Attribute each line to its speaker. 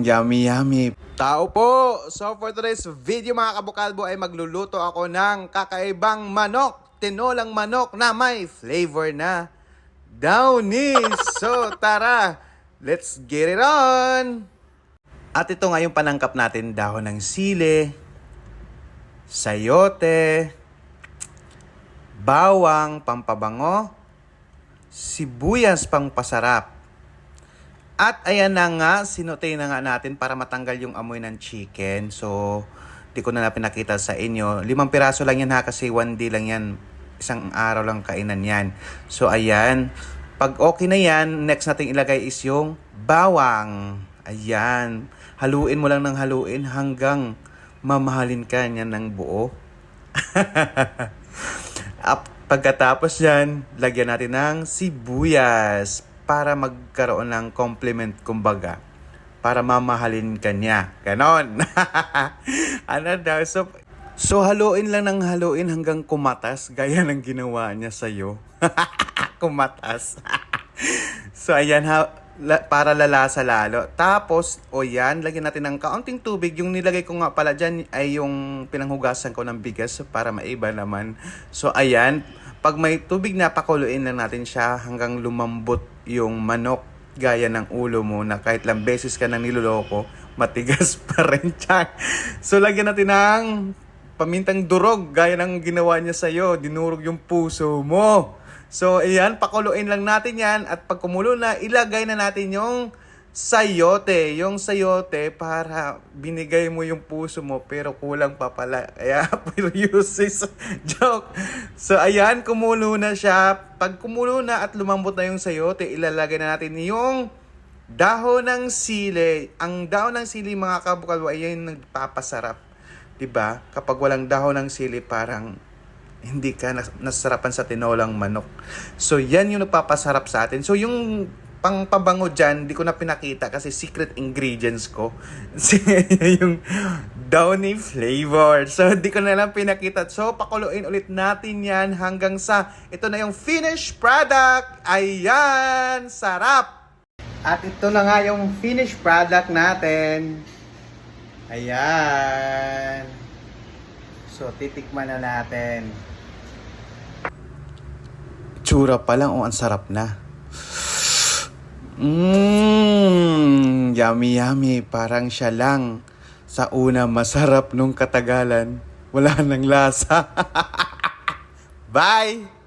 Speaker 1: Yummy, yummy. Tao po! So for today's video mga kabukalbo ay magluluto ako ng kakaibang manok. Tinolang manok na may flavor na downy. So tara, let's get it on! At ito nga yung panangkap natin, dahon ng sili, sayote, bawang pampabango, sibuyas pang pasarap. At ayan na nga, sinutay na nga natin para matanggal yung amoy ng chicken. So, di ko na pinakita sa inyo. 5 piraso lang yan ha, kasi 1 day lang yan. Isang araw lang kainan yan. So, ayan. Pag okay na yan, next natin ilagay is yung bawang. Ayan. Haluin mo lang ng haluin hanggang mamahalin ka niyan ng buo. At pagkatapos yan, lagyan natin ng sibuyas para magkaroon ng complement, kumbaga. Para mamahalin ka niya. Ganon. Ano daw? So haluin lang ng haluin hanggang kumatas, gaya ng ginawa niya sa'yo. Kumatas. So ayan para lalasa lalo. Tapos, yan, lagyan natin ng kaunting tubig. Yung nilagay ko nga pala dyan ay yung pinanghugasan ko ng bigas para maiba naman. So ayan, pag may tubig na, pakuluin lang natin siya hanggang lumambot yung manok, gaya ng ulo mo na kahit lang beses ka nang niloloko, matigas pa rin siya. So lagyan natin ng pamintang durog, gaya ng ginawa niya sa'yo. Dinurog yung puso mo. So ayan, pakuluin lang natin yan. At pag kumulo na, ilagay na natin yung sayote. Yung sayote para binigay mo yung puso mo pero kulang pa pala. Kaya uses. Joke. So ayan, kumulo na siya. Pag kumulo na at lumambot na yung sayote, ilalagay na natin yung dahon ng sili. Ang dahon ng sili mga kabukalbo ay yung nagpapasarap. Diba? Kapag walang dahon ng sili, parang hindi ka nasarapan sa tinolang manok. So yan yung nagpapasarap sa atin. So yung pangpabango dyan, di ko na pinakita kasi secret ingredients ko. Yung downy flavor. So di ko na lang pinakita. So pakuluin ulit natin yan hanggang sa ito na yung finished product. Ayan! Sarap! At ito na nga yung finished product natin. Ayan. So titikman na natin. Tsura pa lang, ang sarap na. Yummy, yummy. Parang siya lang. Sa una, masarap nung katagalan. Wala nang lasa. Bye!